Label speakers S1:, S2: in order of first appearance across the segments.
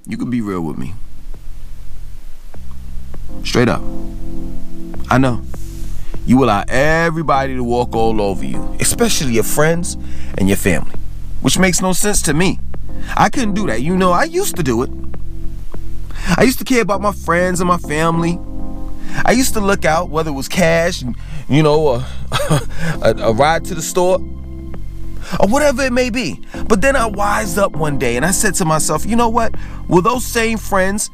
S1: you could be real with me. Straight up. I know. You allow everybody to walk all over you, especially your friends and your family, which makes no sense to me. I couldn't do that. You know, I used to do it. I used to care about my friends and my family. I used to look out, whether it was cash, you know, a ride to the store, or whatever it may be. But then I wised up one day and I said to myself, you know what? Will those same friends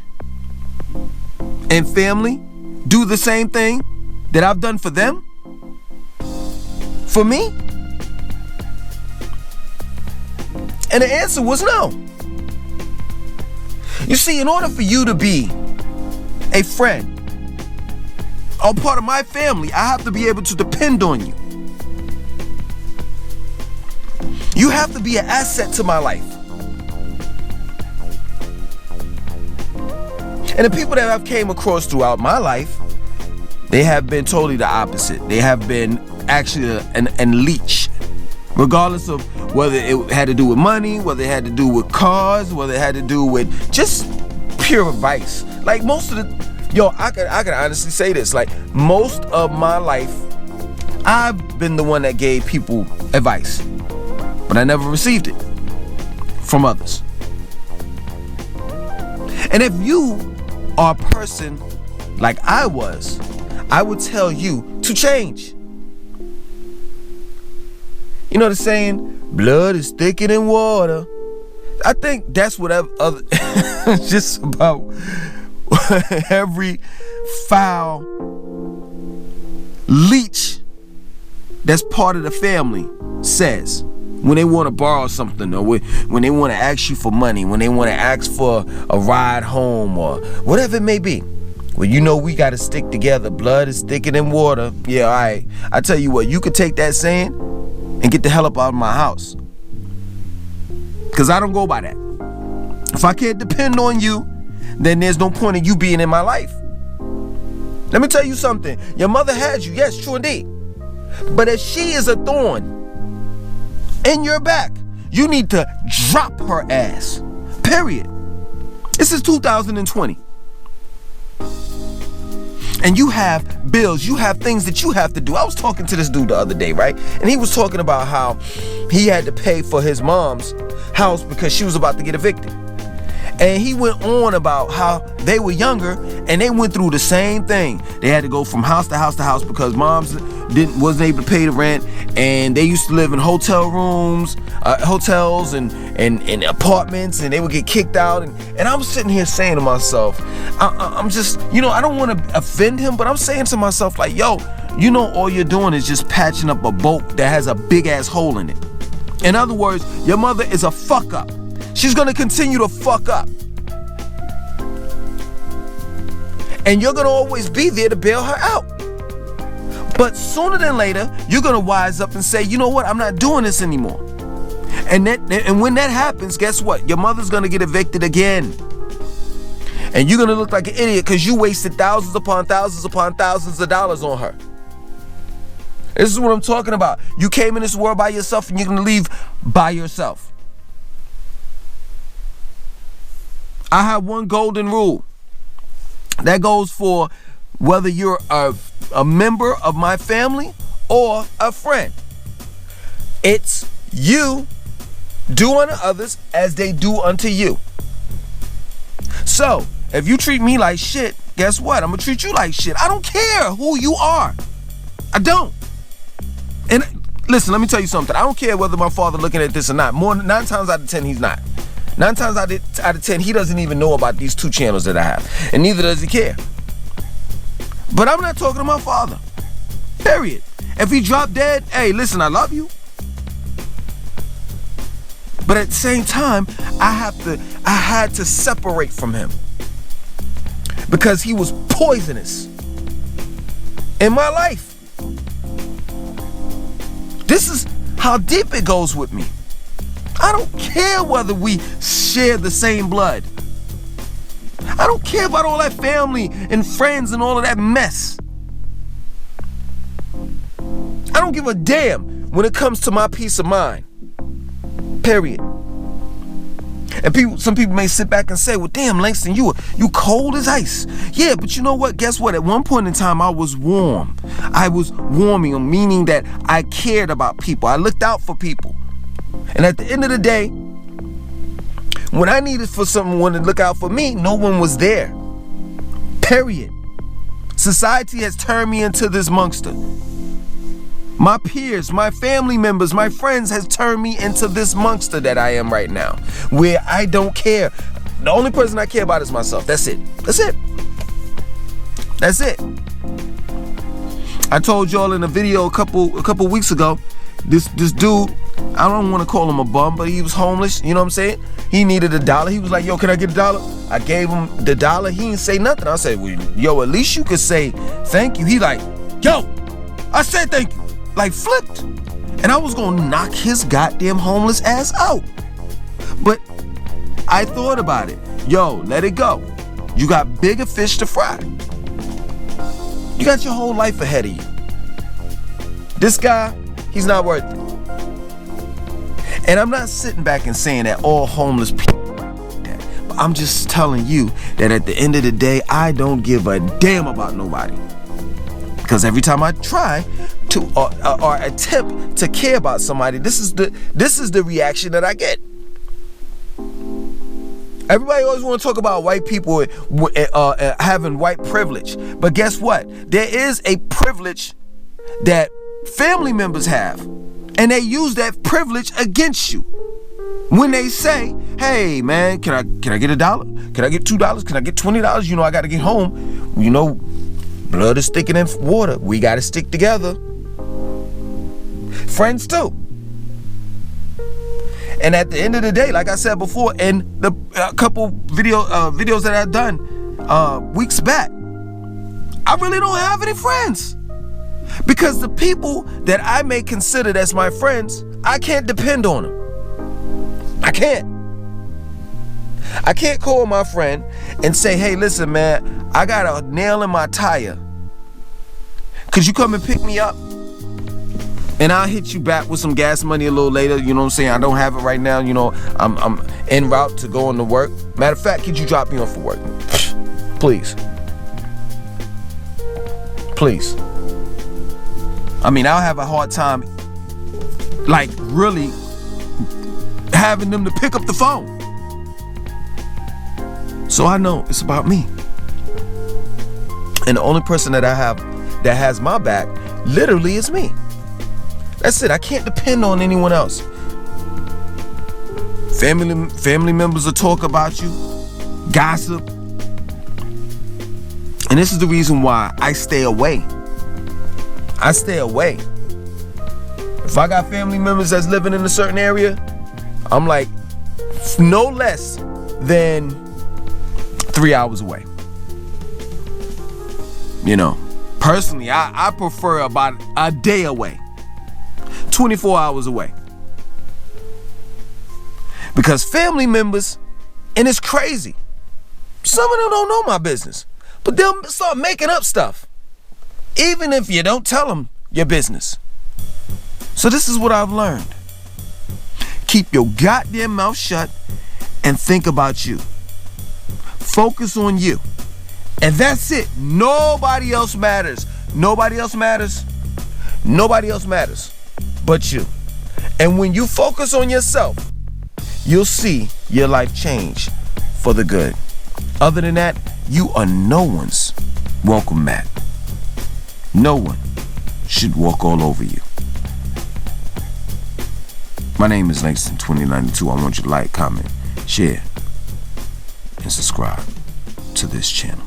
S1: and family do the same thing that I've done for them? For me? And the answer was no. You see, in order for you to be a friend or part of my family, I have to be able to depend on you. You have to be an asset to my life. And the people that I've came across throughout my life, they have been totally the opposite. They have been actually an leech. Regardless of whether it had to do with money, whether it had to do with cars, whether it had to do with just pure advice. Like most of the, I can honestly say this, like most of my life, I've been the one that gave people advice, but I never received it from others. And if you are a person like I was, I would tell you to change. You know the saying, blood is thicker than water. I think that's what other just about every foul leech that's part of the family says when they want to borrow something, or when they want to ask you for money, when they want to ask for a ride home, or whatever it may be. Well, you know we got to stick together. Blood is thicker than water. Yeah, all right. I tell you what, you could take that saying and get the hell up out of my house. Because I don't go by that. If I can't depend on you, then there's no point in you being in my life. Let me tell you something. Your mother had you, yes, true indeed. But if she is a thorn in your back, you need to drop her ass. Period. This is 2020. And you have bills, you have things that you have to do. I was talking to this dude the other day, right? And he was talking about how he had to pay for his mom's house because she was about to get evicted. And he went on about how they were younger and they went through the same thing. They had to go from house to house to house because moms wasn't able to pay the rent, and they used to live in hotel rooms, hotels and apartments, and they would get kicked out. And I'm sitting here saying to myself, I'm just, I don't want to offend him, but I'm saying to myself like, yo, all you're doing is just patching up a boat that has a big ass hole in it. In other words, your mother is a fuck up. She's gonna continue to fuck up. And you're gonna always be there to bail her out. But sooner than later, you're gonna wise up and say, you know what, I'm not doing this anymore. And when that happens, guess what? Your mother's gonna get evicted again. And you're gonna look like an idiot because you wasted thousands upon thousands of dollars on her. This is what I'm talking about. You came in this world by yourself and you're gonna leave by yourself. I have one golden rule that goes for whether you're a member of my family or a friend. It's you do unto others as they do unto you. So if you treat me like shit, guess what? I'm gonna treat you like shit. I don't care who you are. I don't. And listen, let me tell you something. I don't care whether my father looking at this or not. 9 times out of 10, he's not. 9 times out of 10, he doesn't even know about these 2 channels that I have. And neither does he care. But I'm not talking to my father. Period. If he dropped dead, hey, listen, I love you. But at the same time, I had to separate from him. Because he was poisonous in my life. This is how deep it goes with me. I don't care whether we share the same blood. I don't care about all that family and friends and all of that mess. I don't give a damn when it comes to my peace of mind. Period. And some people may sit back and say, well, damn, Langston, you cold as ice. Yeah, but you know what? Guess what? At one point in time, I was warm. I was warming, meaning that I cared about people. I looked out for people. And at the end of the day, when I needed for someone to look out for me, no one was there. Period. Society has turned me into this monster. My peers, my family members, my friends has turned me into this monster that I am right now, where I don't care. The only person I care about is myself. That's it. That's it. That's it. I told y'all in a video a couple weeks ago, this dude, I don't want to call him a bum, but he was homeless. You know what I'm saying? He needed $1. He was like, yo, can I get $1? I gave him the $1. He didn't say nothing. I said, well, yo, at least you could say thank you. He like, yo, I said thank you. Like flipped. And I was gonna knock his goddamn homeless ass out. But I thought about it. Yo, let it go. You got bigger fish to fry. You got your whole life ahead of you. This guy, he's not worth it. And I'm not sitting back and saying that all homeless people are like that. But I'm just telling you that at the end of the day, I don't give a damn about nobody. Because every time I try to or attempt to care about somebody, this is the reaction that I get. Everybody always want to talk about white people having white privilege, but guess what? There is a privilege that family members have, and they use that privilege against you when they say, "Hey, man, can I get $1? Can I get $2? Can I get $20? You know, I got to get home. You know, blood is thicker than water. We got to stick together." Friends too. And at the end of the day, like I said before, in the couple videos that I've done weeks back, I really don't have any friends. Because the people that I may consider as my friends, I can't depend on them. I can't. I can't call my friend and say, hey, listen, man, I got a nail in my tire. Could you come and pick me up? And I'll hit you back with some gas money a little later. You know what I'm saying? I don't have it right now. You know, I'm en route to going to work. Matter of fact, could you drop me off for work? Please. Please. I mean, I'll have a hard time, like, really having them to pick up the phone. So I know it's about me. And the only person that I have that has my back literally is me. That's it. I can't depend on anyone else. Family members will talk about you, gossip. And this is the reason why I stay away. I stay away. If I got family members that's living in a certain area, I'm like no less than 3 hours away. You know, personally, I prefer about a day away. 24 hours away. Because family members, and it's crazy, some of them don't know my business, but they'll start making up stuff, even if you don't tell them your business. So this is what I've learned. Keep your goddamn mouth shut and think about you. Focus on you. And that's it. Nobody else matters. Nobody else matters. Nobody else matters but you. And when you focus on yourself, you'll see your life change for the good. Other than that, you are no one's welcome mat. No one should walk all over you. My name is Langston 2092. I want you to like, comment, share, and subscribe to this channel.